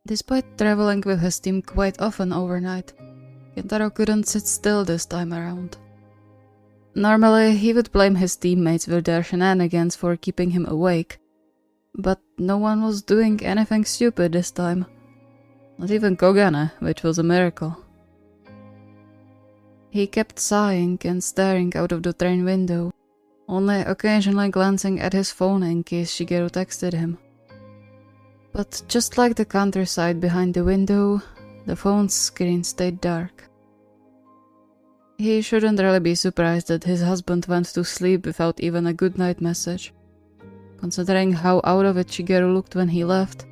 Despite traveling with his team quite often overnight, Kentaro couldn't sit still this time around. Normally, he would blame his teammates with their shenanigans for keeping him awake, but no one was doing anything stupid this time. Not even Kogane, which was a miracle. He kept sighing and staring out of the train window, only occasionally glancing at his phone in case Shigeru texted him. But just like the countryside behind the window, the phone's screen stayed dark. He shouldn't really be surprised that his husband went to sleep without even a goodnight message. Considering how out of it Shigeru looked when he left,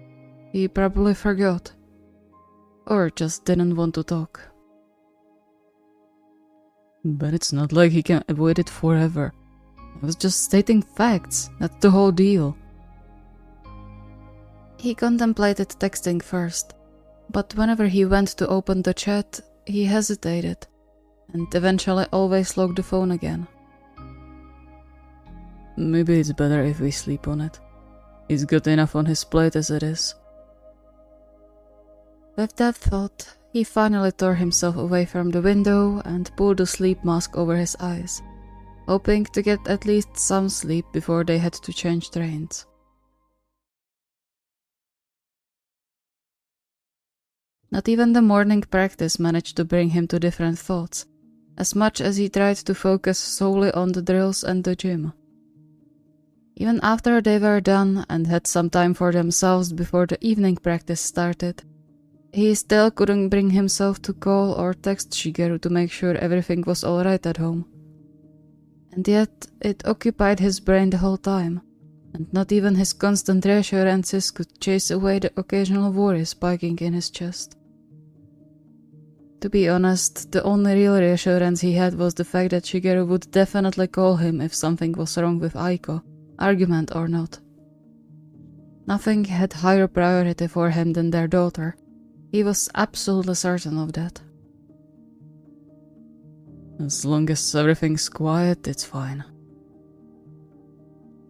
he probably forgot. Or just didn't want to talk. But it's not like he can avoid it forever. I was just stating facts, that's the whole deal. He contemplated texting first, but whenever he went to open the chat, he hesitated, and eventually always locked the phone again. Maybe it's better if we sleep on it. He's got enough on his plate as it is. With that thought, he finally tore himself away from the window and pulled the sleep mask over his eyes, hoping to get at least some sleep before they had to change trains. Not even the morning practice managed to bring him to different thoughts, as much as he tried to focus solely on the drills and the gym. Even after they were done and had some time for themselves before the evening practice started, he still couldn't bring himself to call or text Shigeru to make sure everything was alright at home. And yet, it occupied his brain the whole time, and not even his constant reassurances could chase away the occasional worry spiking in his chest. To be honest, the only real reassurance he had was the fact that Shigeru would definitely call him if something was wrong with Aiko, argument or not. Nothing had higher priority for him than their daughter. He was absolutely certain of that. As long as everything's quiet, it's fine.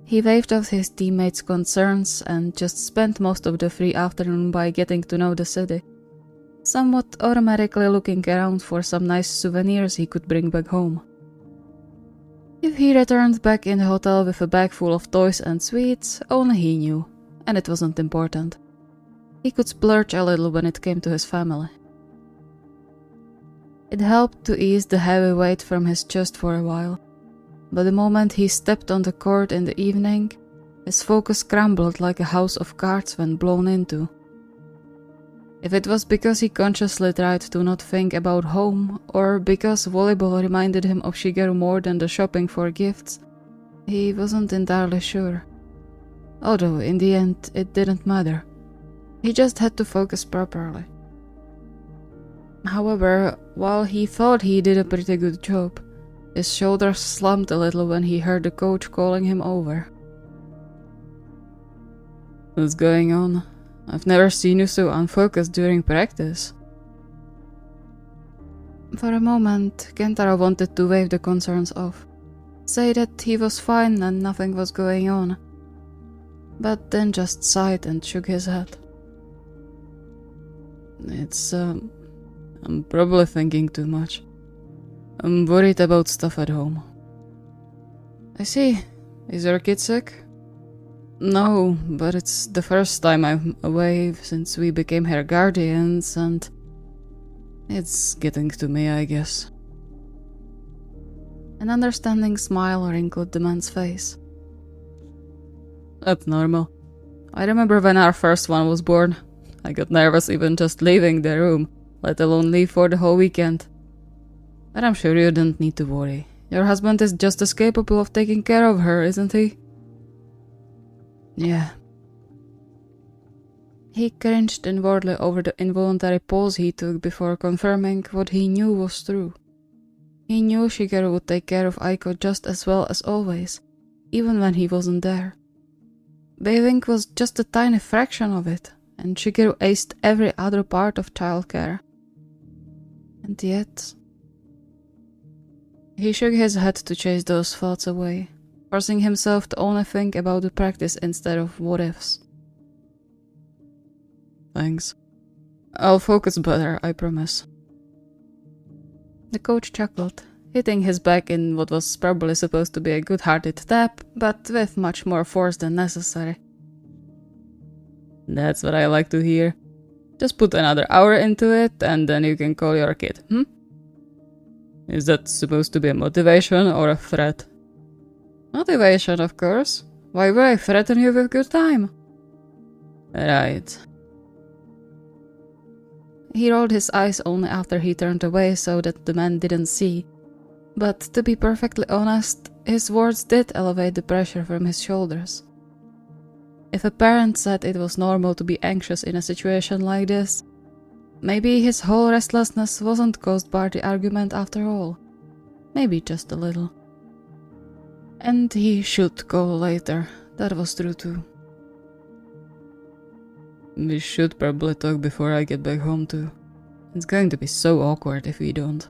He waved off his teammates' concerns and just spent most of the free afternoon by getting to know the city, somewhat automatically looking around for some nice souvenirs he could bring back home. If he returned back in the hotel with a bag full of toys and sweets, only he knew, and it wasn't important. He could splurge a little when it came to his family. It helped to ease the heavy weight from his chest for a while, but the moment he stepped on the court in the evening, his focus crumbled like a house of cards when blown into. If it was because he consciously tried to not think about home, or because volleyball reminded him of Shigeru more than the shopping for gifts, he wasn't entirely sure. Although, in the end, it didn't matter. He just had to focus properly. However, while he thought he did a pretty good job, his shoulders slumped a little when he heard the coach calling him over. What's going on? I've never seen you so unfocused during practice. For a moment, Kentaro wanted to wave the concerns off, say that he was fine and nothing was going on, but then just sighed and shook his head. I'm probably thinking too much. I'm worried about stuff at home. I see. Is your kid sick? No, but it's the first time I'm away since we became her guardians, and it's getting to me, I guess. An understanding smile wrinkled the man's face. That's normal. I remember when our first one was born. I got nervous even just leaving the room, let alone leave for the whole weekend. But I'm sure you don't need to worry. Your husband is just as capable of taking care of her, isn't he? Yeah. He cringed inwardly over the involuntary pause he took before confirming what he knew was true. He knew Shigeru would take care of Aiko just as well as always, even when he wasn't there. Bathing was just a tiny fraction of it, and Shigeru aced every other part of childcare. And yet... He shook his head to chase those thoughts away, forcing himself to only think about the practice instead of what-ifs. Thanks. I'll focus better, I promise. The coach chuckled, hitting his back in what was probably supposed to be a good-hearted tap, but with much more force than necessary. That's what I like to hear. Just put another hour into it, and then you can call your kid, Is that supposed to be a motivation or a threat? Motivation, of course. Why would I threaten you with good time? Right. He rolled his eyes only after he turned away so that the man didn't see. But to be perfectly honest, his words did elevate the pressure from his shoulders. If a parent said it was normal to be anxious in a situation like this, maybe his whole restlessness wasn't caused by the argument after all. Maybe just a little. And he should go later, that was true too. We should probably talk before I get back home too. It's going to be so awkward if we don't.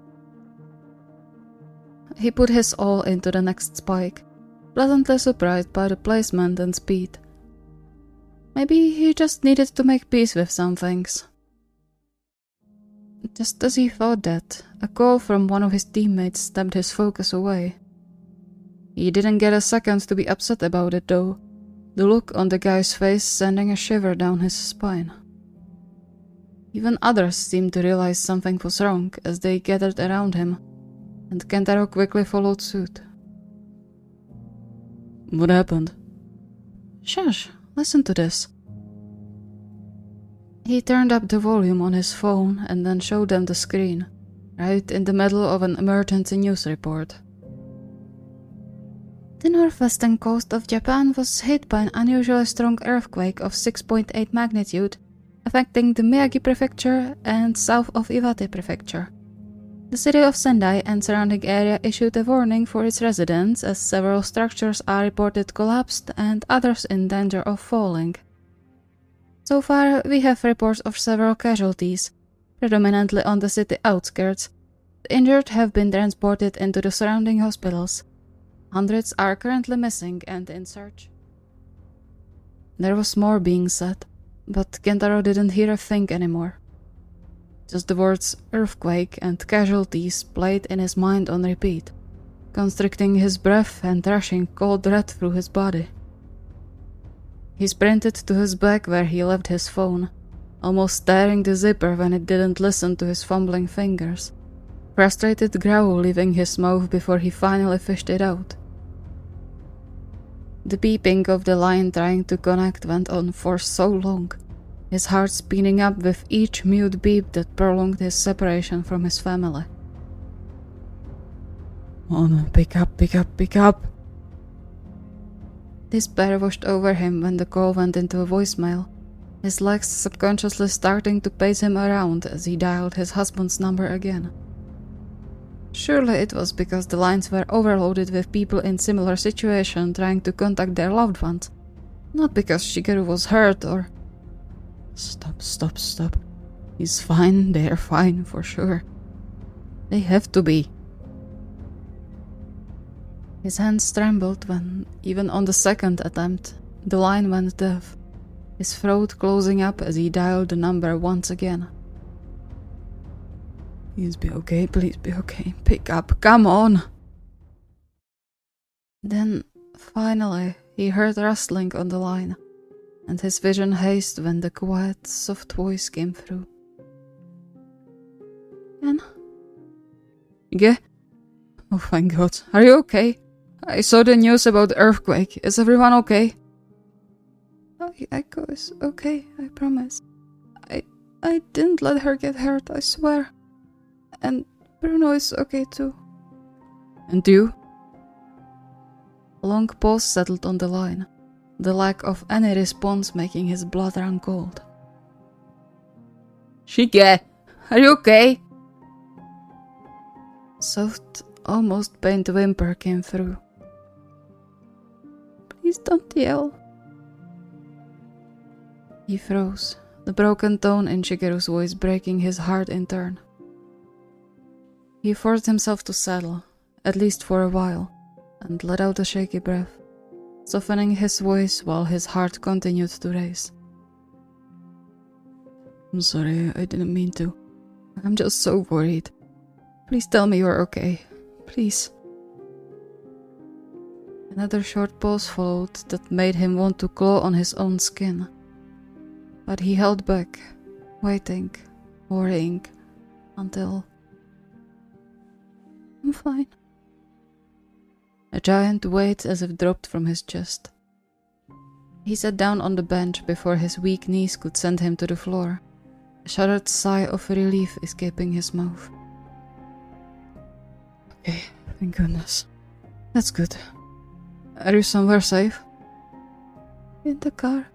He put his all into the next spike, pleasantly surprised by the placement and speed. Maybe he just needed to make peace with some things. Just as he thought that, a call from one of his teammates stabbed his focus away. He didn't get a second to be upset about it though, the look on the guy's face sending a shiver down his spine. Even others seemed to realize something was wrong as they gathered around him, and Kentaro quickly followed suit. What happened? Shush, listen to this. He turned up the volume on his phone and then showed them the screen, right in the middle of an emergency news report. The northwestern coast of Japan was hit by an unusually strong earthquake of 6.8 magnitude, affecting the Miyagi Prefecture and south of Iwate Prefecture. The city of Sendai and surrounding area issued a warning for its residents as several structures are reported collapsed and others in danger of falling. So far, we have reports of several casualties, predominantly on the city outskirts. The injured have been transported into the surrounding hospitals. Hundreds are currently missing and in search. There was more being said, but Kentaro didn't hear a thing anymore. Just the words earthquake and casualties played in his mind on repeat, constricting his breath and rushing cold red through his body. He sprinted to his bag where he left his phone, almost tearing the zipper when it didn't listen to his fumbling fingers, frustrated growl leaving his mouth before he finally fished it out. The beeping of the line trying to connect went on for so long, his heart speeding up with each mute beep that prolonged his separation from his family. Oh no, pick up, pick up, pick up! Despair washed over him when the call went into a voicemail, his legs subconsciously starting to pace him around as he dialed his husband's number again. Surely it was because the lines were overloaded with people in similar situation trying to contact their loved ones, not because Shigeru was hurt or... Stop, stop, stop. He's fine, they're fine, for sure. They have to be. His hands trembled when, even on the second attempt, the line went deaf, his throat closing up as he dialed the number once again. Please be okay, please be okay. Pick up, come on! Then, finally, he heard rustling on the line, and his vision hazed when the quiet, soft voice came through. Ken? Yeah? Oh, thank God. Are you okay? I saw the news about the earthquake. Is everyone okay? Aiko is okay, I promise. I didn't let her get hurt, I swear. And Bruno is okay too. And you? A long pause settled on the line, the lack of any response making his blood run cold. Shige, are you okay? Soft, almost pained whimper came through. Please don't yell. He froze, the broken tone in Shigeru's voice breaking his heart in turn. He forced himself to settle, at least for a while, and let out a shaky breath, softening his voice while his heart continued to race. I'm sorry, I didn't mean to. I'm just so worried. Please tell me you're okay. Please. Another short pause followed that made him want to claw on his own skin. But he held back, waiting, worrying, until... I'm fine. A giant weight as if dropped from his chest. He sat down on the bench before his weak knees could send him to the floor, a shuddered sigh of relief escaping his mouth. Okay, thank goodness. That's good. Are you somewhere safe? In the car.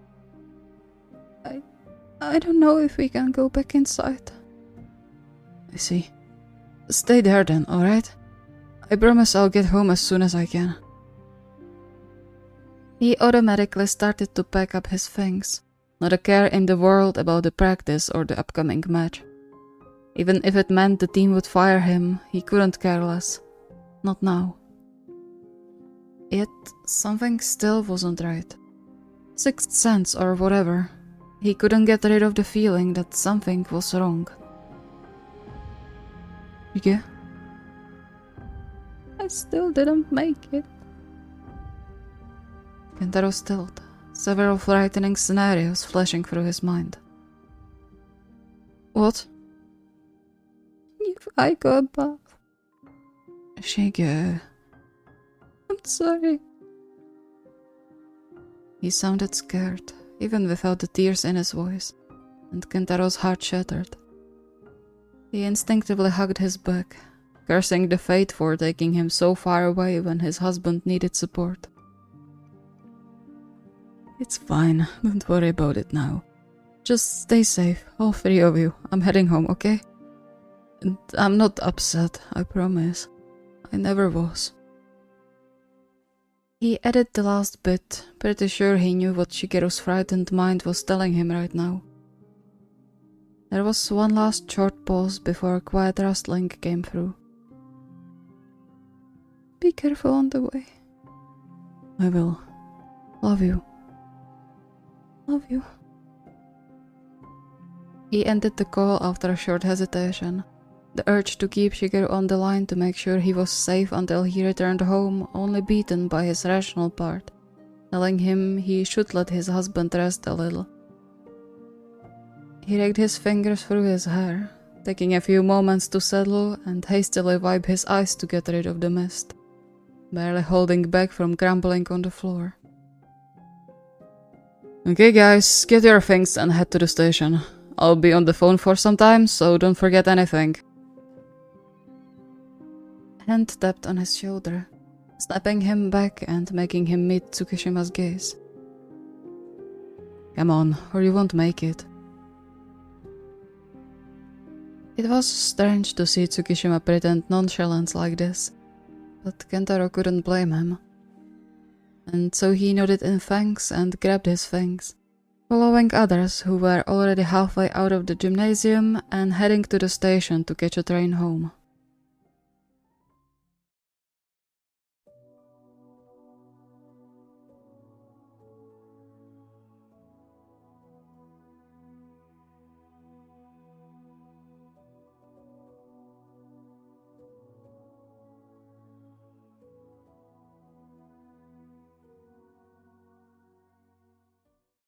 I don't know if we can go back inside. I see. Stay there then, alright? I promise I'll get home as soon as I can. He automatically started to pack up his things, not a care in the world about the practice or the upcoming match. Even if it meant the team would fire him, he couldn't care less. Not now. Yet, something still wasn't right. Sixth sense or whatever. He couldn't get rid of the feeling that something was wrong. Yeah? I still didn't make it. Kentaro stilled, several frightening scenarios flashing through his mind. What? If I go above. Shigeru. I'm sorry. He sounded scared, even without the tears in his voice, and Kentaro's heart shattered. He instinctively hugged his back, cursing the fate for taking him so far away when his husband needed support. It's fine, don't worry about it now. Just stay safe, all three of you. I'm heading home, okay? And I'm not upset, I promise. I never was. He added the last bit, pretty sure he knew what Shigeru's frightened mind was telling him right now. There was one last short pause before a quiet rustling came through. Be careful on the way. I will. Love you. Love you. He ended the call after a short hesitation, the urge to keep Shigeru on the line to make sure he was safe until he returned home only beaten by his rational part, telling him he should let his husband rest a little. He raked his fingers through his hair, taking a few moments to settle and hastily wipe his eyes to get rid of the mist, barely holding back from crumbling on the floor. Okay guys, get your things and head to the station. I'll be on the phone for some time, so don't forget anything. Hand tapped on his shoulder, snapping him back and making him meet Tsukishima's gaze. Come on, or you won't make it. It was strange to see Tsukishima pretend nonchalance like this, but Kentaro couldn't blame him. And so he nodded in thanks and grabbed his things, following others who were already halfway out of the gymnasium and heading to the station to catch a train home.